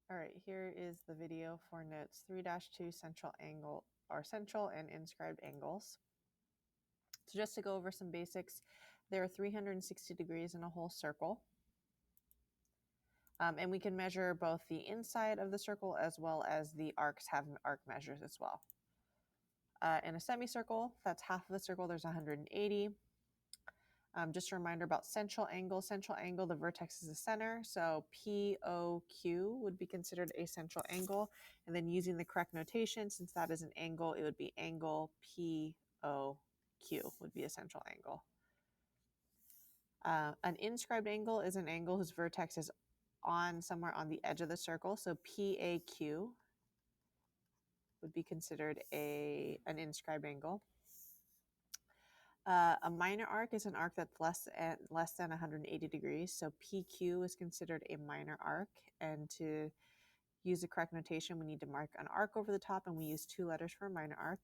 All right, here is the video for notes 3-2 central angle or central and inscribed angles. So just to go over some basics, there are 360 degrees in a whole circle. And we can measure both the inside of the circle as well as the arcs have arc measures as well. In a semicircle, that's half of the circle, there's 180. Just a reminder about central angle. Central angle, the vertex is the center. So POQ would be considered a central angle. And then using the correct notation, since that is an angle, it would be angle POQ would be a central angle. An inscribed angle is an angle whose vertex is on somewhere on the edge of the circle. So PAQ would be considered an inscribed angle. A minor arc is an arc that's less than 180 degrees. So PQ is considered a minor arc. And to use the correct notation, we need to mark an arc over the top, and we use 2 letters for a minor arc.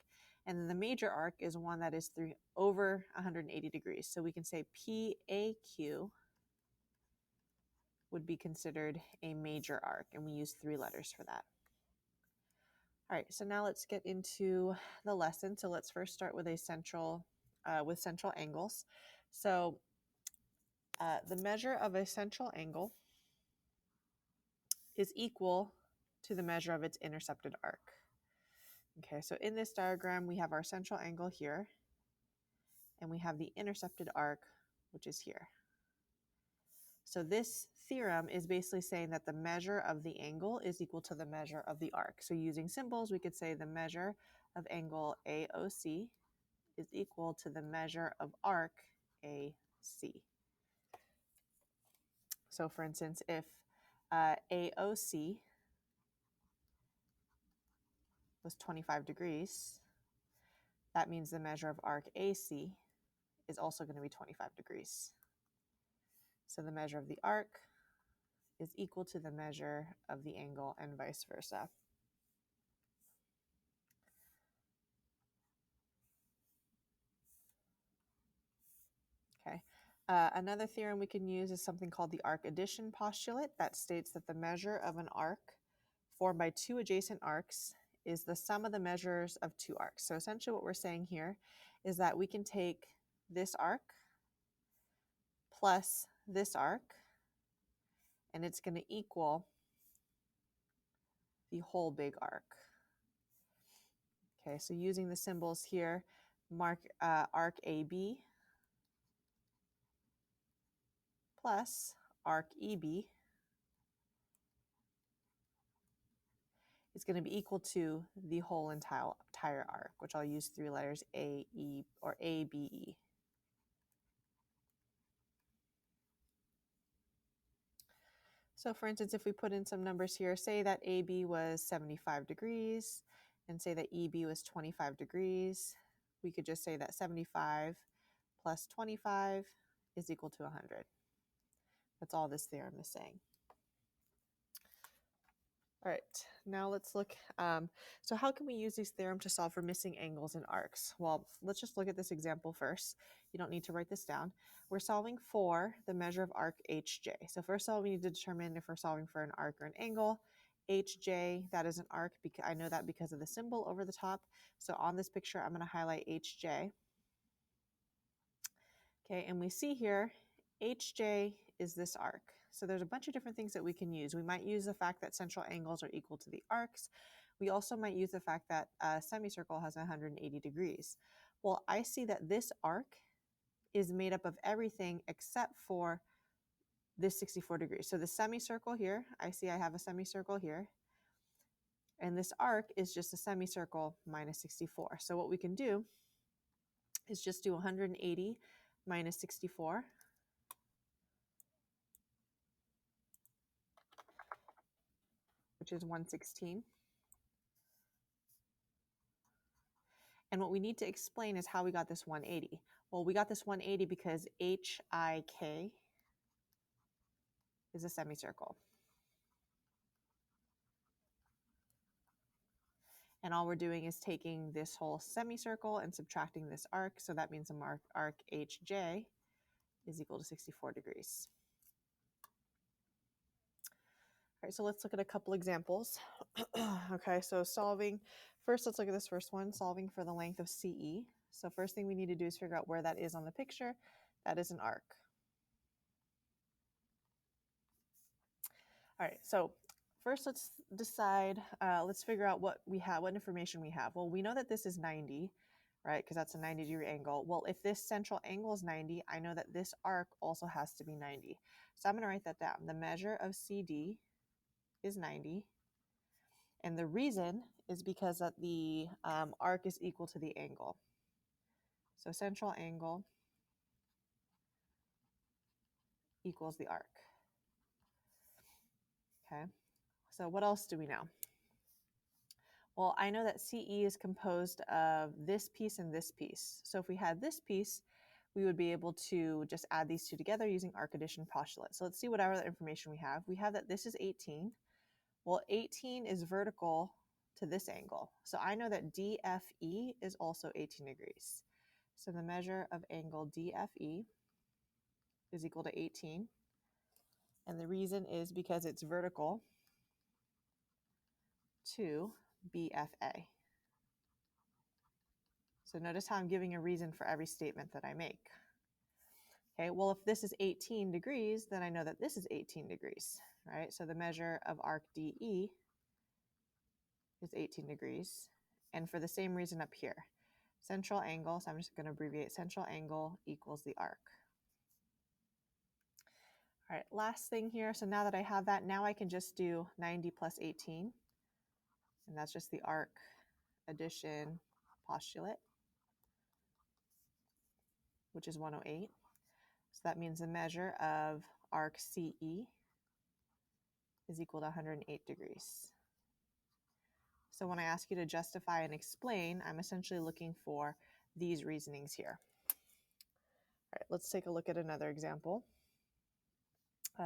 And then the major arc is one that is over 180 degrees. So we can say PAQ would be considered a major arc, and we use 3 letters for that. All right, so now let's get into the lesson. So let's first start with central angles. So the measure of a central angle is equal to the measure of its intercepted arc. Okay, so in this diagram, we have our central angle here, and we have the intercepted arc, which is here. So this theorem is basically saying that the measure of the angle is equal to the measure of the arc. So using symbols, we could say the measure of angle AOC is equal to the measure of arc AC. So for instance, if AOC was 25 degrees, that means the measure of arc AC is also going to be 25 degrees. So the measure of the arc is equal to the measure of the angle and vice versa. Okay. Another theorem we can use is something called the Arc Addition Postulate that states that the measure of an arc formed by 2 adjacent arcs is the sum of the measures of 2 arcs. So essentially what we're saying here is that we can take this arc plus this arc, and it's going to equal the whole big arc. Okay, so using the symbols here, mark arc AB plus arc EB is going to be equal to the whole entire arc, which I'll use 3 letters A, E, or A, B, E. So for instance, if we put in some numbers here, say that AB was 75 degrees and say that EB was 25 degrees, we could just say that 75 plus 25 is equal to 100. That's all this theorem is saying. All right, now let's look. So how can we use these theorems to solve for missing angles and arcs? Well, let's just look at this example first. You don't need to write this down. We're solving for the measure of arc HJ. So first of all, we need to determine if we're solving for an arc or an angle. HJ, that is an arc, because I know that because of the symbol over the top. So on this picture, I'm going to highlight HJ. Okay, and we see here, HJ is this arc. So there's a bunch of different things that we can use. We might use the fact that central angles are equal to the arcs. We also might use the fact that a semicircle has 180 degrees. Well, I see that this arc is made up of everything except for this 64 degrees. So the semicircle here, I see I have a semicircle here. And this arc is just a semicircle minus 64. So what we can do is just do 180 minus 64. Which is 116. And what we need to explain is how we got this 180. Well, we got this 180 because HIK is a semicircle. And all we're doing is taking this whole semicircle and subtracting this arc. So that means the arc HJ is equal to 64 degrees. Okay, so let's look at a couple examples. Okay, so first let's look at this first one, solving for the length of CE. So first thing we need to do is figure out where that is on the picture. That is an arc. All right, so first let's decide, let's figure out what we have, what information we have. Well, we know that this is 90, right? Because that's a 90-degree angle. Well, if this central angle is 90, I know that this arc also has to be 90. So I'm going to write that down. The measure of CD is 90. And the reason is because that the arc is equal to the angle. So central angle equals the arc. Okay, so what else do we know? Well, I know that CE is composed of this piece and this piece. So if we had this piece, we would be able to just add these two together using Arc Addition Postulate. So let's see what other information we have. We have that this is 18. Well, 18 is vertical to this angle. So I know that DFE is also 18 degrees. So the measure of angle DFE is equal to 18. And the reason is because it's vertical to BFA. So notice how I'm giving a reason for every statement that I make. Okay, well, if this is 18 degrees, then I know that this is 18 degrees, right? So the measure of arc DE is 18 degrees. And for the same reason up here, central angle, so I'm just going to abbreviate, central angle equals the arc. All right, last thing here. So now that I have that, now I can just do 90 plus 18. And that's just the arc addition postulate, which is 108. So that means the measure of arc CE is equal to 108 degrees. So when I ask you to justify and explain, I'm essentially looking for these reasonings here. All right, let's take a look at another example.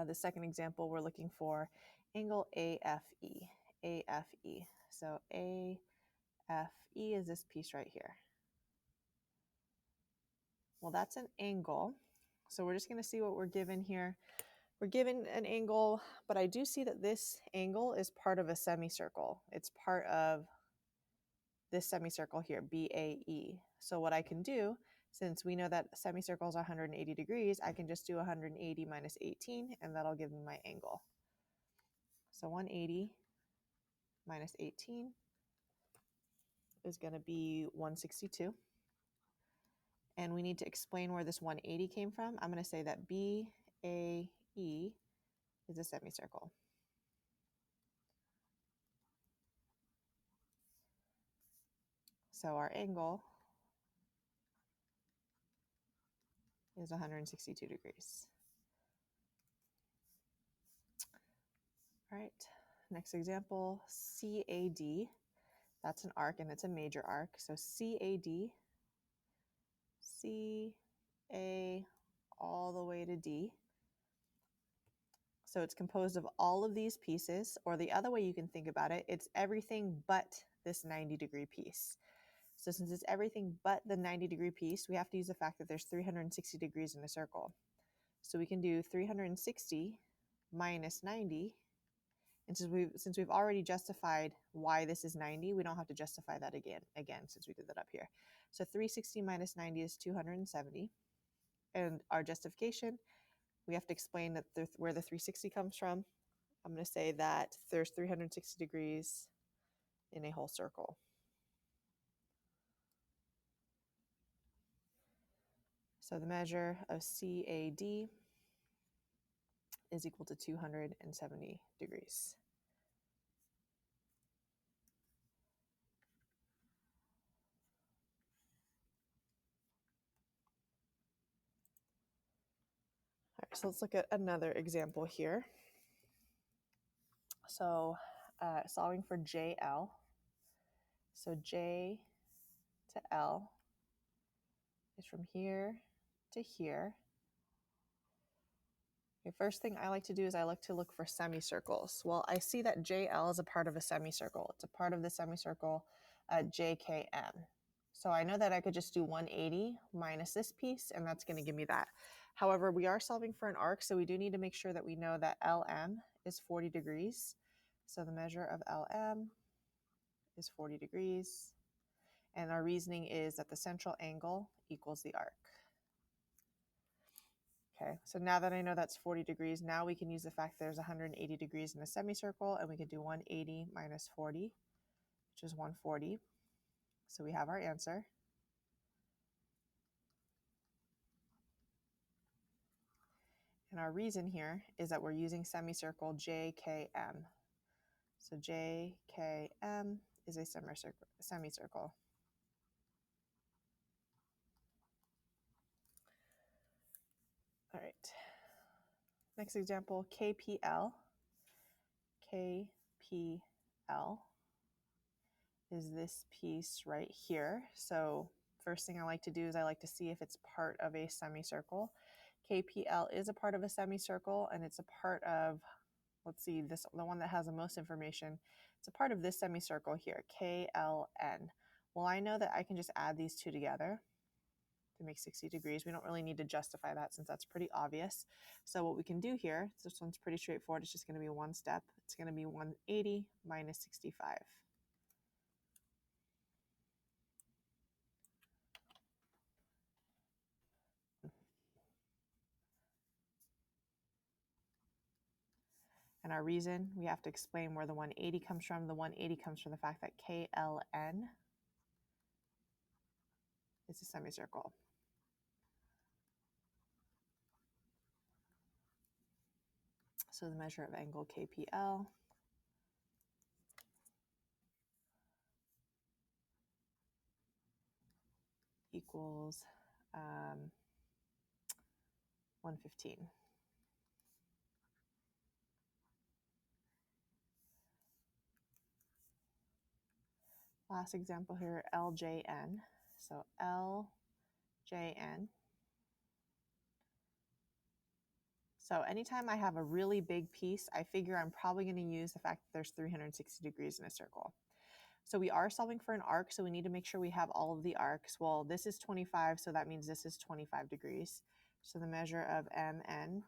The second example, we're looking for angle AFE. AFE. So AFE is this piece right here. Well, that's an angle. So we're just going to see what we're given here. We're given an angle, but I do see that this angle is part of a semicircle. It's part of this semicircle here, BAE. So what I can do, since we know that semicircles are 180 degrees, I can just do 180 minus 18, and that'll give me my angle. So 180 minus 18 is going to be 162. And we need to explain where this 180 came from. I'm going to say that BAE is a semicircle. So our angle is 162 degrees. All right, next example, CAD. That's an arc and it's a major arc. So CAD, CA all the way to D. So it's composed of all of these pieces, or the other way you can think about it, it's everything but this 90-degree piece. So since it's everything but the 90-degree piece, we have to use the fact that there's 360 degrees in a circle. So we can do 360 minus 90. And since we've already justified why this is 90, we don't have to justify that again since we did that up here. So 360 minus 90 is 270. And our justification, we have to explain that where the 360 comes from. I'm going to say that there's 360 degrees in a whole circle. So the measure of CAD is equal to 270 degrees. All right, so let's look at another example here. So solving for JL. So J to L is from here to here. Okay, first thing I like to do is I like to look for semicircles. Well, I see that JL is a part of a semicircle. It's a part of the semicircle JKM. So I know that I could just do 180 minus this piece, and that's going to give me that. However, we are solving for an arc, so we do need to make sure that we know that LM is 40 degrees. So the measure of LM is 40 degrees. And our reasoning is that the central angle equals the arc. Okay, so now that I know that's 40 degrees, now we can use the fact there's 180 degrees in a semicircle, and we can do 180 minus 40, which is 140. So we have our answer. And our reason here is that we're using semicircle JKM. So JKM is a semicircle. All right. Next example, KPL. KPL is this piece right here. So first thing I like to do is I like to see if it's part of a semicircle. KPL is a part of a semicircle, and it's a part of, let's see, the one that has the most information. It's a part of this semicircle here, KLN. Well, I know that I can just add these two together to make 60 degrees. We don't really need to justify that since that's pretty obvious. So what we can do here, this one's pretty straightforward. It's just going to be one step. It's going to be 180 minus 65. And our reason, we have to explain where the 180 comes from. The 180 comes from the fact that KLN is a semicircle. So the measure of angle KPL equals 115. Last example here, LJN. So LJN. So anytime I have a really big piece, I figure I'm probably going to use the fact that there's 360 degrees in a circle. So we are solving for an arc, so we need to make sure we have all of the arcs. Well, this is 25, so that means this is 25 degrees. So the measure of MN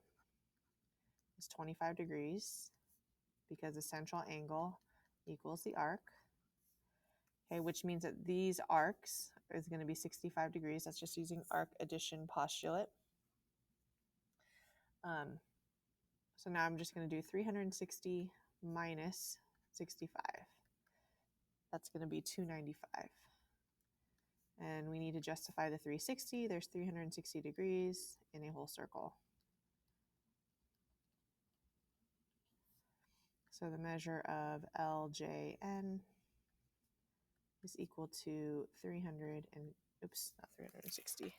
is 25 degrees because the central angle equals the arc. Okay, which means that these arcs is going to be 65 degrees. That's just using arc addition postulate. So now I'm just going to do 360 minus 65. That's going to be 295. And we need to justify the 360. There's 360 degrees in a whole circle. So the measure of LJN is equal to 360.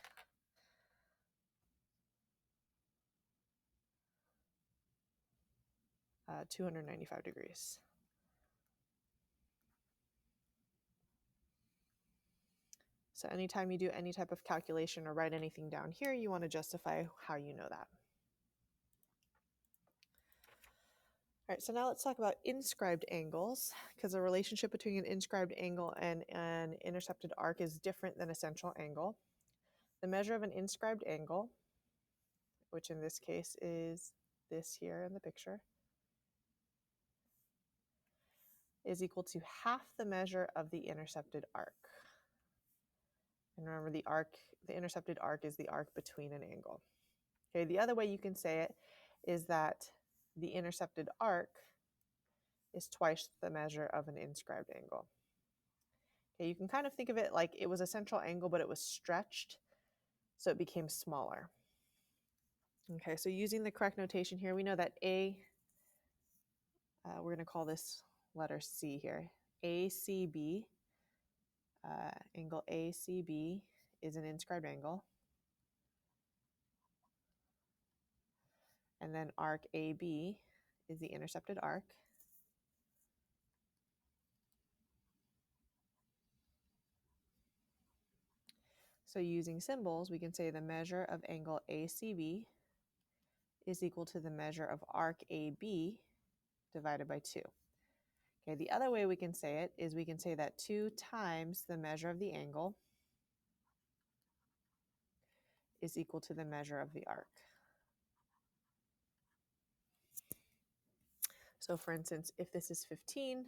295 degrees. So anytime you do any type of calculation or write anything down here, you want to justify how you know that. All right, so now let's talk about inscribed angles, because the relationship between an inscribed angle and an intercepted arc is different than a central angle. The measure of an inscribed angle, which in this case is this here in the picture, is equal to half the measure of the intercepted arc. And remember, the intercepted arc is the arc between an angle. Okay, the other way you can say it is that the intercepted arc is twice the measure of an inscribed angle. Okay, you can kind of think of it like it was a central angle, but it was stretched, so it became smaller. Okay, so using the correct notation here, we know that we're going to call this letter C here. ACB, angle ACB is an inscribed angle. And then arc AB is the intercepted arc. So using symbols, we can say the measure of angle ACB is equal to the measure of arc AB divided by 2. Okay, the other way we can say it is we can say that 2 times the measure of the angle is equal to the measure of the arc. So for instance, if this is 15,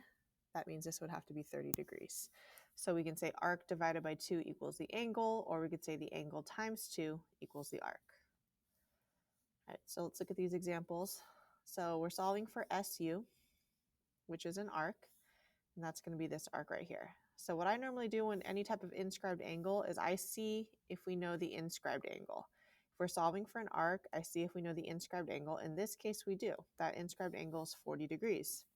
that means this would have to be 30 degrees. So we can say arc divided by 2 equals the angle, or we could say the angle times 2 equals the arc. All right, so let's look at these examples. So we're solving for SU, which is an arc, and that's going to be this arc right here. So what I normally do in any type of inscribed angle is I see if we know the inscribed angle. If we're solving for an arc, I see if we know the inscribed angle. In this case, we do. That inscribed angle is 40 degrees.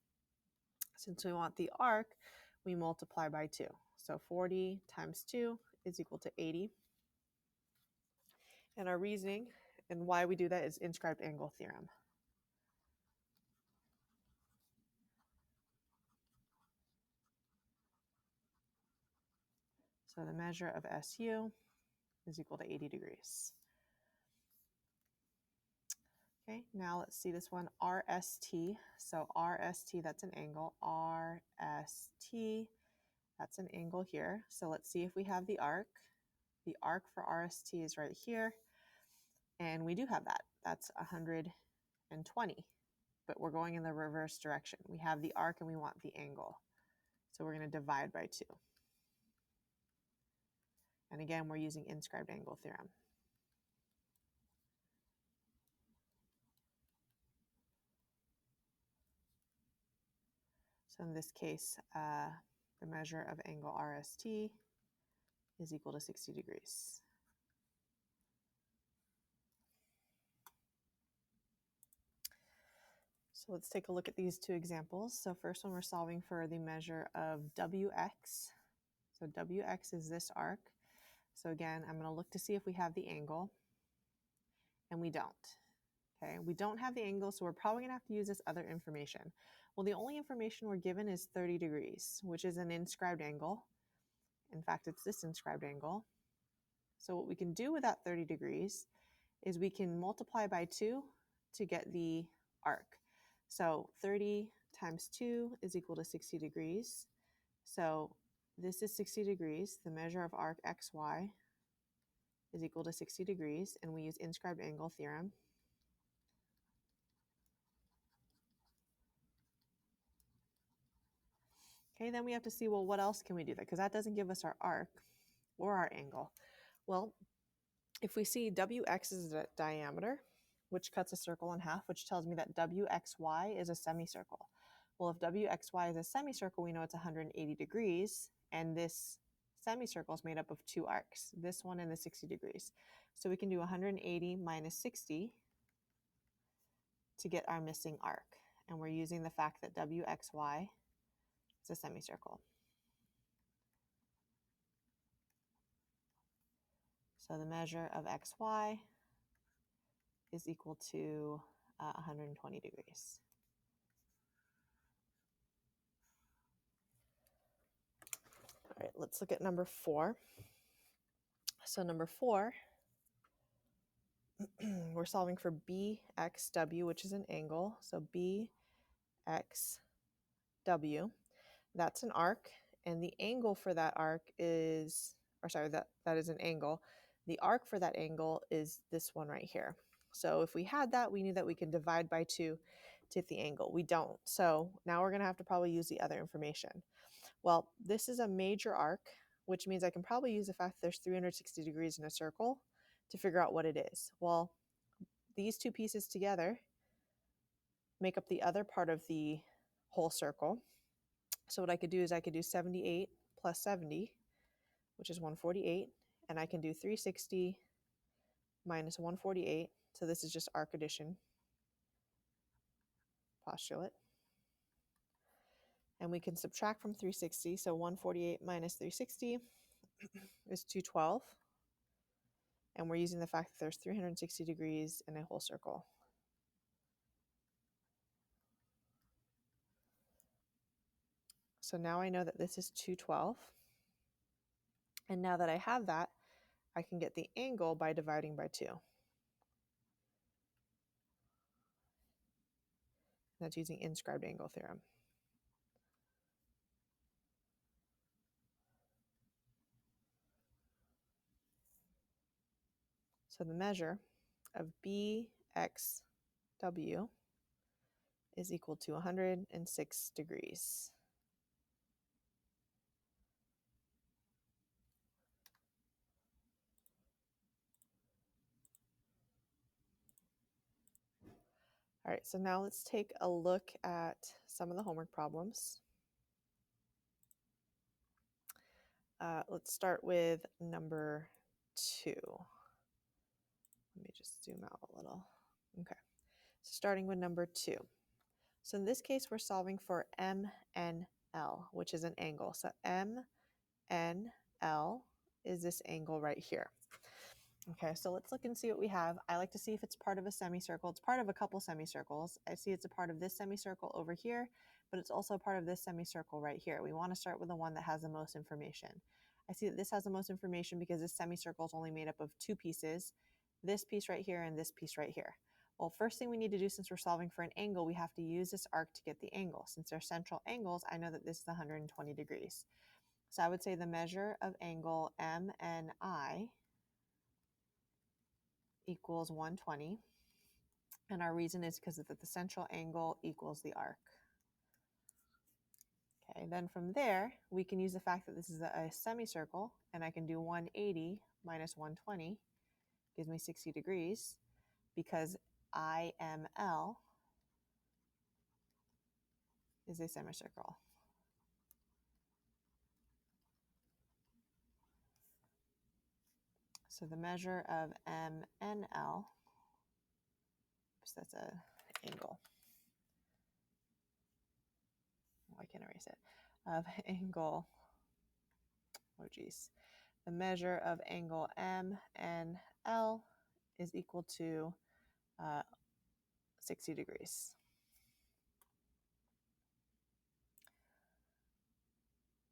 Since we want the arc, we multiply by 2. So 40 times 2 is equal to 80. And our reasoning and why we do that is inscribed angle theorem. So the measure of SU is equal to 80 degrees. Okay, now let's see this one, RST. So RST, that's an angle. RST, that's an angle here. So let's see if we have the arc. The arc for RST is right here. And we do have that. That's 120. But we're going in the reverse direction. We have the arc and we want the angle. So we're going to divide by 2. And again, we're using inscribed angle theorem. So in this case, the measure of angle RST is equal to 60 degrees. So let's take a look at these two examples. So first one, we're solving for the measure of WX. So WX is this arc. So again, I'm going to look to see if we have the angle, and we don't. Okay, we don't have the angle, so we're probably going to have to use this other information. Well, the only information we're given is 30 degrees, which is an inscribed angle. In fact, it's this inscribed angle. So what we can do with that 30 degrees is we can multiply by 2 to get the arc. So 30 times 2 is equal to 60 degrees. So this is 60 degrees. The measure of arc XY is equal to 60 degrees, and we use inscribed angle theorem. Okay, then we have to see, well, what else can we do that? Because that doesn't give us our arc or our angle. Well, if we see WX is the diameter, which cuts a circle in half, which tells me that WXY is a semicircle. Well, if WXY is a semicircle, we know it's 180 degrees, and this semicircle is made up of 2 arcs, this one and the 60 degrees. So we can do 180 minus 60 to get our missing arc. And we're using the fact that WXY is a semicircle. So the measure of XY is equal to 120 degrees. All right, let's look at number 4. So number 4, we're solving for BXW, which is an angle. So BXW, that's an arc, and the angle for that arc is, or sorry, that is an angle. The arc for that angle is this one right here. So if we had that, we knew that we could divide by 2 to get the angle. We don't. So now we're going to have to probably use the other information. Well, this is a major arc, which means I can probably use the fact that there's 360 degrees in a circle to figure out what it is. Well, these two pieces together make up the other part of the whole circle. So what I could do is I could do 78 plus 70, which is 148, and I can do 360 minus 148. So this is just arc addition postulate. And we can subtract from 360, so 148 minus 360 is 212. And we're using the fact that there's 360 degrees in a whole circle. So now I know that this is 212. And now that I have that, I can get the angle by dividing by 2. That's using inscribed angle theorem. So the measure of BXW is equal to 106 degrees. All right, so now let's take a look at some of the homework problems. Let's start with number 2. Let me just zoom out a little. Okay, so starting with number 2. So in this case, we're solving for MNL, which is an angle. So MNL is this angle right here. Okay, so let's look and see what we have. I like to see if it's part of a semicircle. It's part of a couple semicircles. I see it's a part of this semicircle over here, but it's also a part of this semicircle right here. We want to start with the one that has the most information. I see that this has the most information because this semicircle is only made up of 2 pieces, this piece right here and this piece right here. Well, first thing we need to do, since we're solving for an angle, we have to use this arc to get the angle. Since they're central angles, I know that this is 120 degrees. So I would say the measure of angle MNI equals 120. And our reason is because the central angle equals the arc. Okay, then from there, we can use the fact that this is a semicircle, and I can do 180 minus 120 gives me 60 degrees, because IML is a semicircle. So the measure of MNL, oops, that's an angle. Oh, I can't erase it. Of angle, oh geez. The measure of angle MNL is equal to 60 degrees.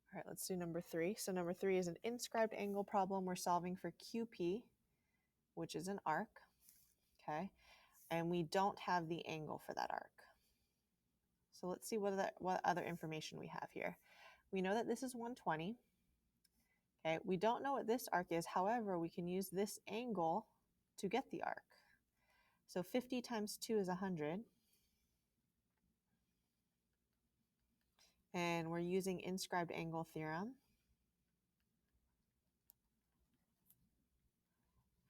All right, let's do number 3. So number 3 is an inscribed angle problem. We're solving for QP, which is an arc, okay? And we don't have the angle for that arc. So let's see what other information we have here. We know that this is 120. Okay, we don't know what this arc is. However, we can use this angle to get the arc. So 50 times 2 is 100. And we're using inscribed angle theorem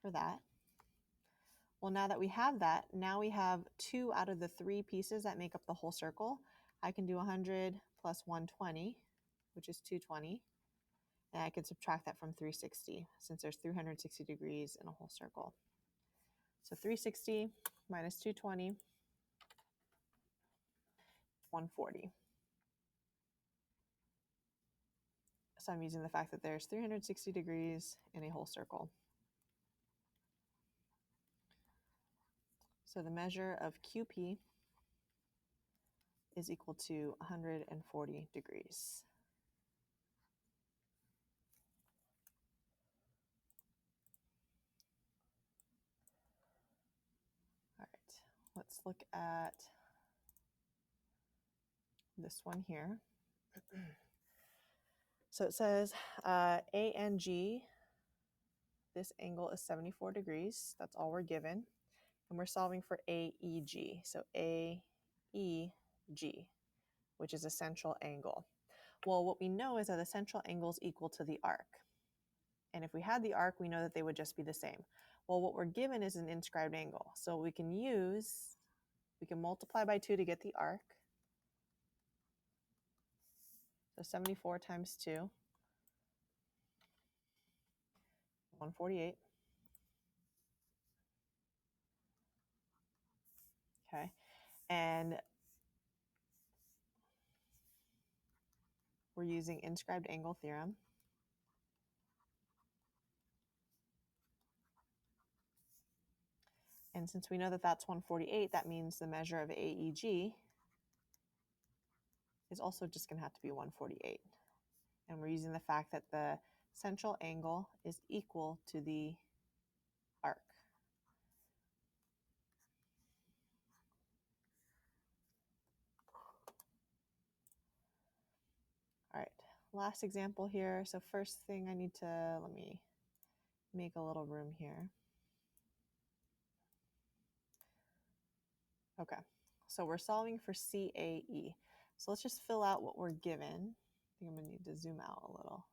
for that. Well, now that we have that, now we have 2 out of the 3 pieces that make up the whole circle. I can do 100 plus 120, which is 220. And I can subtract that from 360, since there's 360 degrees in a whole circle. So 360 minus 220, 140. So I'm using the fact that there's 360 degrees in a whole circle. So the measure of QP is equal to 140 degrees. All right, let's look at this one here. So it says ANG, this angle is 74 degrees. That's all we're given. And we're solving for AEG. So AEG, which is a central angle. Well, what we know is that the central angle is equal to the arc. And if we had the arc, we know that they would just be the same. Well, what we're given is an inscribed angle. So we can multiply by 2 to get the arc. So 74 times 2, 148. Okay, and we're using inscribed angle theorem. And since we know that that's 148, that means the measure of AEG is also just going to have to be 148. And we're using the fact that the central angle is equal to the arc. All right, last example here. So first thing I need to, let me make a little room here. Okay, So we're solving for CAE. So let's just fill out what we're given. I think I'm going to need to zoom out a little.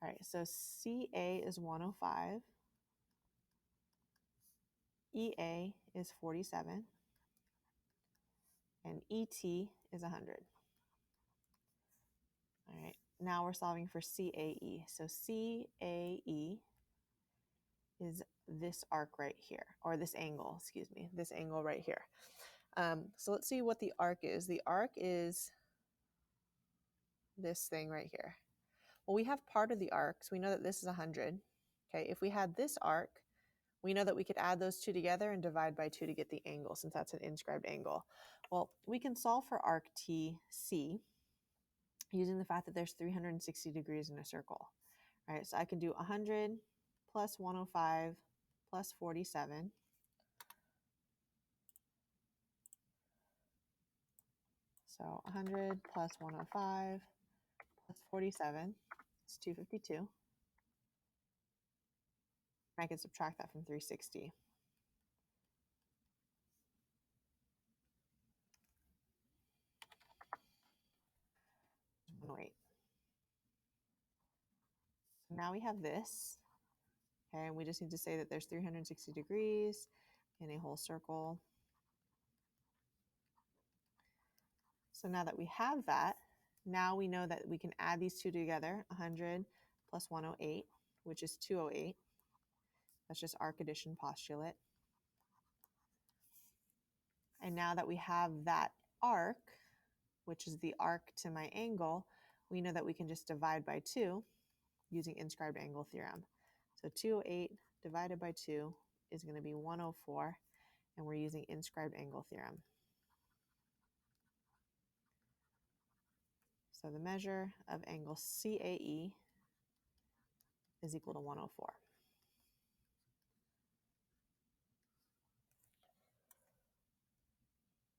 All right, so CA is 105. EA is 47. And ET is 100. All right, now we're solving for CAE. So CAE is this arc right here, or this angle, excuse me, this angle right here. So let's see what the arc is. The arc is this thing right here. Well, we have part of the arc, so we know that this is 100. Okay, if we had this arc, we know that we could add those two together and divide by 2 to get the angle, since that's an inscribed angle. Well, we can solve for arc TC using the fact that there's 360 degrees in a circle. All right, so I can do 100 plus 105 plus 47. So 100 plus 105 plus 47 is 252. I can subtract that from 360. Wait. So now we have this. Okay, and we just need to say that there's 360 degrees in a whole circle. So now that we have that, now we know that we can add these two together, 100 plus 108, which is 208. That's just arc addition postulate. And now that we have that arc, which is the arc to my angle, we know that we can just divide by 2 using inscribed angle theorem. So 208 divided by 2 is going to be 104, and we're using inscribed angle theorem. So the measure of angle CAE is equal to 104.